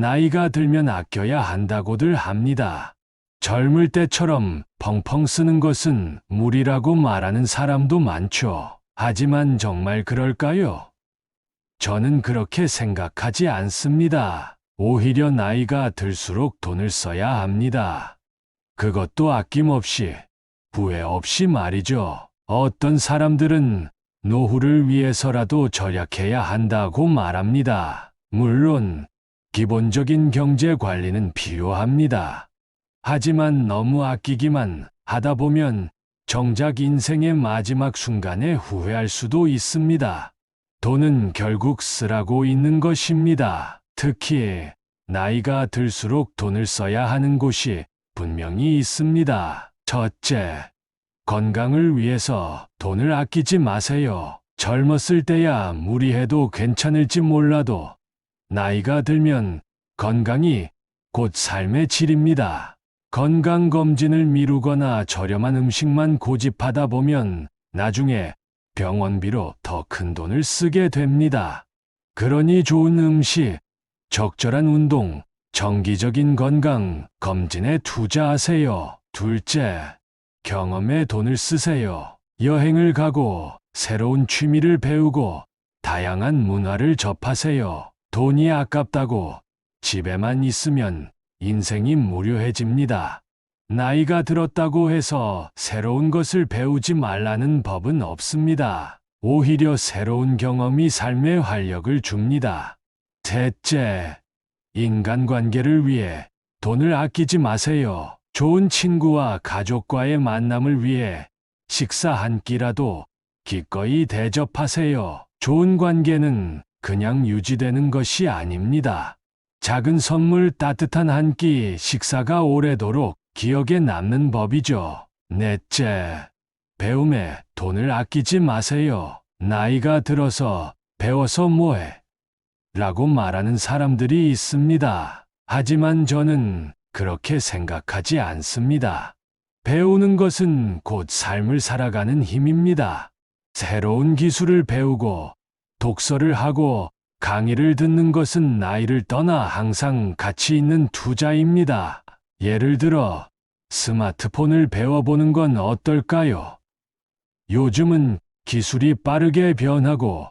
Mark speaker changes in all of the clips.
Speaker 1: 나이가 들면 아껴야 한다고들 합니다. 젊을 때처럼 펑펑 쓰는 것은 무리라고 말하는 사람도 많죠. 하지만 정말 그럴까요? 저는 그렇게 생각하지 않습니다. 오히려 나이가 들수록 돈을 써야 합니다. 그것도 아낌없이, 후회 없이 말이죠. 어떤 사람들은 노후를 위해서라도 절약해야 한다고 말합니다. 물론 기본적인 경제 관리는 필요합니다. 하지만 너무 아끼기만 하다 보면 정작 인생의 마지막 순간에 후회할 수도 있습니다. 돈은 결국 쓰라고 있는 것입니다. 특히 나이가 들수록 돈을 써야 하는 곳이 분명히 있습니다. 첫째, 건강을 위해서 돈을 아끼지 마세요. 젊었을 때야 무리해도 괜찮을지 몰라도 나이가 들면 건강이 곧 삶의 질입니다. 건강검진을 미루거나 저렴한 음식만 고집하다 보면 나중에 병원비로 더 큰 돈을 쓰게 됩니다. 그러니 좋은 음식, 적절한 운동, 정기적인 건강 검진에 투자하세요. 둘째, 경험에 돈을 쓰세요. 여행을 가고 새로운 취미를 배우고 다양한 문화를 접하세요. 돈이 아깝다고 집에만 있으면 인생이 무료해집니다. 나이가 들었다고 해서 새로운 것을 배우지 말라는 법은 없습니다. 오히려 새로운 경험이 삶에 활력을 줍니다. 셋째, 인간관계를 위해 돈을 아끼지 마세요. 좋은 친구와 가족과의 만남을 위해 식사 한 끼라도 기꺼이 대접하세요. 좋은 관계는 그냥 유지되는 것이 아닙니다. 작은 선물, 따뜻한 한 끼 식사가 오래도록 기억에 남는 법이죠. 넷째, 배움에 돈을 아끼지 마세요. 나이가 들어서 배워서 뭐해? 라고 말하는 사람들이 있습니다. 하지만 저는 그렇게 생각하지 않습니다. 배우는 것은 곧 삶을 살아가는 힘입니다. 새로운 기술을 배우고 독서를 하고 강의를 듣는 것은 나이를 떠나 항상 가치 있는 투자입니다. 예를 들어 스마트폰을 배워보는 건 어떨까요? 요즘은 기술이 빠르게 변하고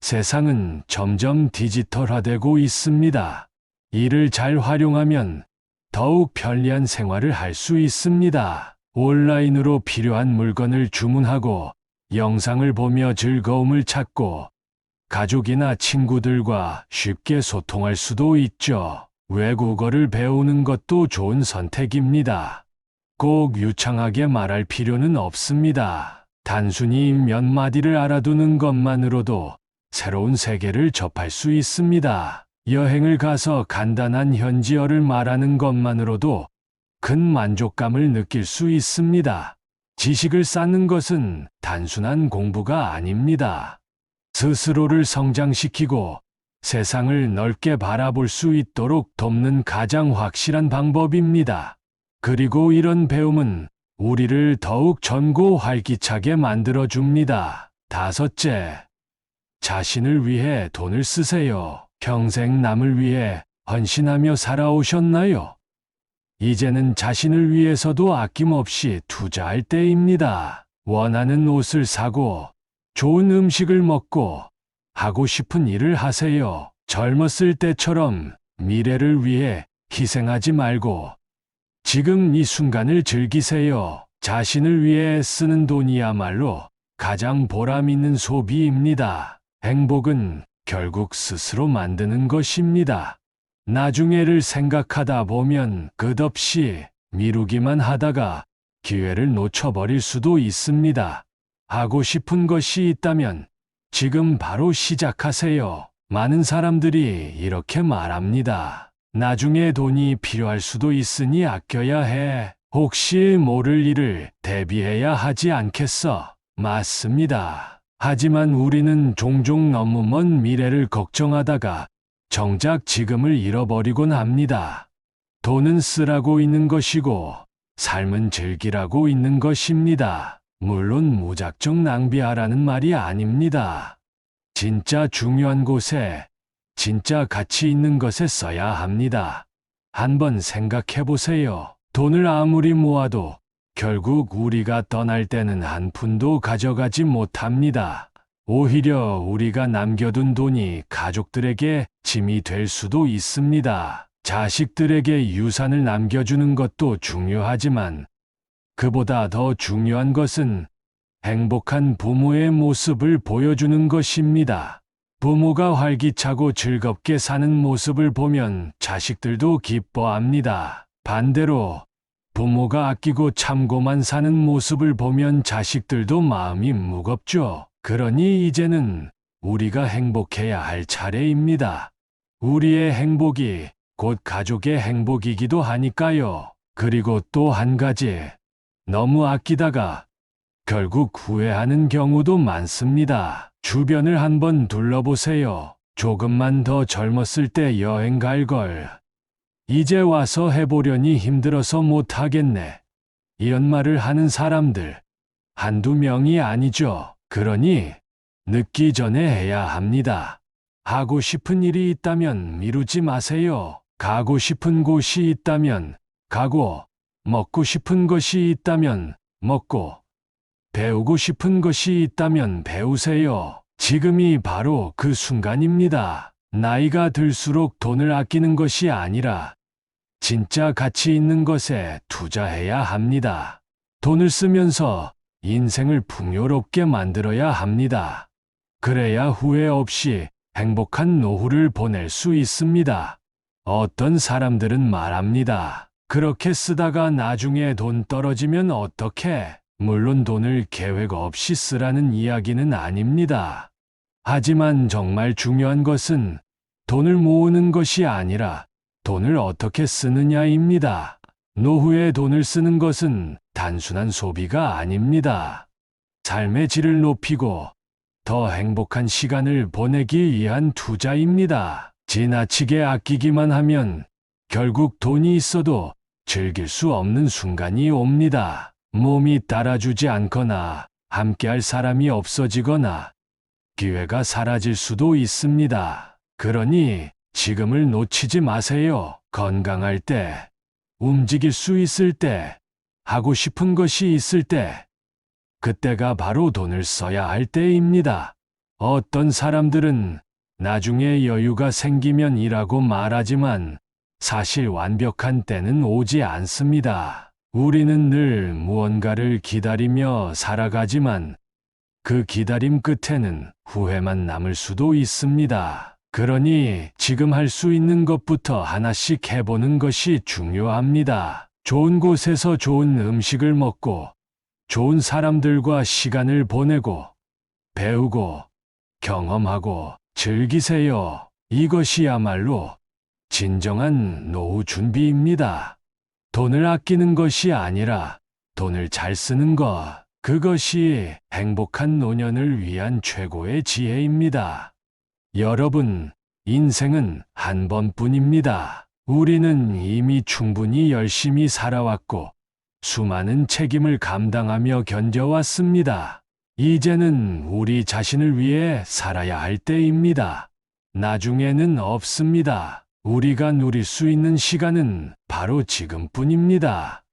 Speaker 1: 세상은 점점 디지털화되고 있습니다. 이를 잘 활용하면 더욱 편리한 생활을 할 수 있습니다. 온라인으로 필요한 물건을 주문하고 영상을 보며 즐거움을 찾고 가족이나 친구들과 쉽게 소통할 수도 있죠. 외국어를 배우는 것도 좋은 선택입니다. 꼭 유창하게 말할 필요는 없습니다. 단순히 몇 마디를 알아두는 것만으로도 새로운 세계를 접할 수 있습니다. 여행을 가서 간단한 현지어를 말하는 것만으로도 큰 만족감을 느낄 수 있습니다. 지식을 쌓는 것은 단순한 공부가 아닙니다. 스스로를 성장시키고 세상을 넓게 바라볼 수 있도록 돕는 가장 확실한 방법입니다. 그리고 이런 배움은 우리를 더욱 젊고 활기차게 만들어줍니다. 다섯째, 자신을 위해 돈을 쓰세요. 평생 남을 위해 헌신하며 살아오셨나요? 이제는 자신을 위해서도 아낌없이 투자할 때입니다. 원하는 옷을 사고 좋은 음식을 먹고 하고 싶은 일을 하세요. 젊었을 때처럼 미래를 위해 희생하지 말고 지금 이 순간을 즐기세요. 자신을 위해 쓰는 돈이야말로 가장 보람 있는 소비입니다. 행복은 결국 스스로 만드는 것입니다. 나중에를 생각하다 보면 끝없이 미루기만 하다가 기회를 놓쳐버릴 수도 있습니다. 하고 싶은 것이 있다면 지금 바로 시작하세요. 많은 사람들이 이렇게 말합니다. 나중에 돈이 필요할 수도 있으니 아껴야 해. 혹시 모를 일을 대비해야 하지 않겠어? 맞습니다. 하지만 우리는 종종 너무 먼 미래를 걱정하다가 정작 지금을 잃어버리곤 합니다. 돈은 쓰라고 있는 것이고 삶은 즐기라고 있는 것입니다. 물론 무작정 낭비하라는 말이 아닙니다. 진짜 중요한 곳에 진짜 가치 있는 것에 써야 합니다. 한번 생각해 보세요. 돈을 아무리 모아도 결국 우리가 떠날 때는 한 푼도 가져가지 못합니다. 오히려 우리가 남겨둔 돈이 가족들에게 짐이 될 수도 있습니다. 자식들에게 유산을 남겨주는 것도 중요하지만 그보다 더 중요한 것은 행복한 부모의 모습을 보여주는 것입니다. 부모가 활기차고 즐겁게 사는 모습을 보면 자식들도 기뻐합니다. 반대로 부모가 아끼고 참고만 사는 모습을 보면 자식들도 마음이 무겁죠. 그러니 이제는 우리가 행복해야 할 차례입니다. 우리의 행복이 곧 가족의 행복이기도 하니까요. 그리고 또 한 가지, 너무 아끼다가 결국 후회하는 경우도 많습니다. 주변을 한번 둘러보세요. 조금만 더 젊었을 때 여행 갈 걸. 이제 와서 해보려니 힘들어서 못하겠네. 이런 말을 하는 사람들 한두 명이 아니죠. 그러니 늦기 전에 해야 합니다. 하고 싶은 일이 있다면 미루지 마세요. 가고 싶은 곳이 있다면 가고, 먹고 싶은 것이 있다면 먹고, 배우고 싶은 것이 있다면 배우세요. 지금이 바로 그 순간입니다. 나이가 들수록 돈을 아끼는 것이 아니라 진짜 가치 있는 것에 투자해야 합니다. 돈을 쓰면서 인생을 풍요롭게 만들어야 합니다. 그래야 후회 없이 행복한 노후를 보낼 수 있습니다. 어떤 사람들은 말합니다. 그렇게 쓰다가 나중에 돈 떨어지면 어떡해? 물론 돈을 계획 없이 쓰라는 이야기는 아닙니다. 하지만 정말 중요한 것은 돈을 모으는 것이 아니라 돈을 어떻게 쓰느냐입니다. 노후에 돈을 쓰는 것은 단순한 소비가 아닙니다. 삶의 질을 높이고 더 행복한 시간을 보내기 위한 투자입니다. 지나치게 아끼기만 하면 결국 돈이 있어도 즐길 수 없는 순간이 옵니다. 몸이 따라주지 않거나 함께할 사람이 없어지거나 기회가 사라질 수도 있습니다. 그러니 지금을 놓치지 마세요. 건강할 때, 움직일 수 있을 때, 하고 싶은 것이 있을 때, 그때가 바로 돈을 써야 할 때입니다. 어떤 사람들은 나중에 여유가 생기면 이라고 말하지만 사실 완벽한 때는 오지 않습니다. 우리는 늘 무언가를 기다리며 살아가지만 그 기다림 끝에는 후회만 남을 수도 있습니다. 그러니 지금 할 수 있는 것부터 하나씩 해보는 것이 중요합니다. 좋은 곳에서 좋은 음식을 먹고 좋은 사람들과 시간을 보내고 배우고 경험하고 즐기세요. 이것이야말로 진정한 노후 준비입니다. 돈을 아끼는 것이 아니라 돈을 잘 쓰는 것, 그것이 행복한 노년을 위한 최고의 지혜입니다. 여러분, 인생은 한 번뿐입니다. 우리는 이미 충분히 열심히 살아왔고 수많은 책임을 감당하며 견뎌왔습니다. 이제는 우리 자신을 위해 살아야 할 때입니다. 나중에는 없습니다. 우리가 누릴 수 있는 시간은 바로 지금뿐입니다.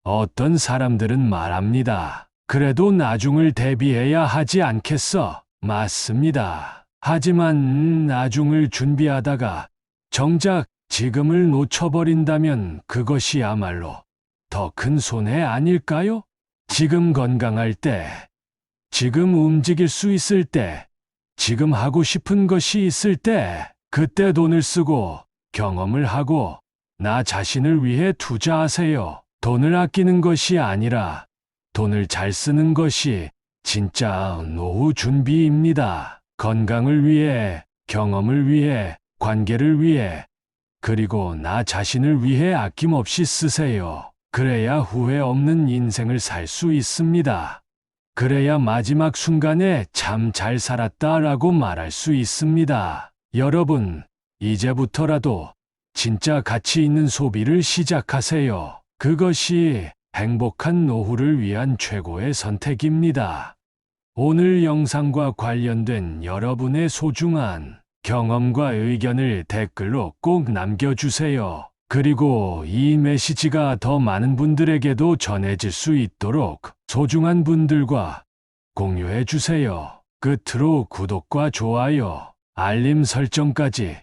Speaker 1: 어떤 사람들은 말합니다. 그래도 나중을 대비해야 하지 않겠어? 맞습니다. 하지만 나중을 준비하다가 정작 지금을 놓쳐버린다면 그것이야말로 더 큰 손해 아닐까요? 지금 건강할 때, 지금 움직일 수 있을 때, 지금 하고 싶은 것이 있을 때, 그때 돈을 쓰고 경험을 하고 나 자신을 위해 투자하세요. 돈을 아끼는 것이 아니라 돈을 잘 쓰는 것이 진짜 노후 준비입니다. 건강을 위해, 경험을 위해, 관계를 위해, 그리고 나 자신을 위해 아낌없이 쓰세요. 그래야 후회 없는 인생을 살 수 있습니다. 그래야 마지막 순간에 참 잘 살았다라고 말할 수 있습니다. 여러분, 이제부터라도 진짜 가치 있는 소비를 시작하세요. 그것이 행복한 노후를 위한 최고의 선택입니다. 오늘 영상과 관련된 여러분의 소중한 경험과 의견을 댓글로 꼭 남겨주세요. 그리고 이 메시지가 더 많은 분들에게도 전해질 수 있도록 소중한 분들과 공유해 주세요. 끝으로 구독과 좋아요, 알림 설정까지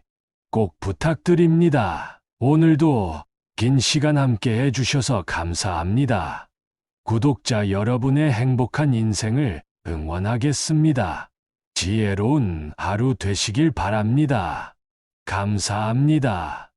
Speaker 1: 꼭 부탁드립니다. 오늘도 긴 시간 함께 해주셔서 감사합니다. 구독자 여러분의 행복한 인생을 응원하겠습니다. 지혜로운 하루 되시길 바랍니다. 감사합니다.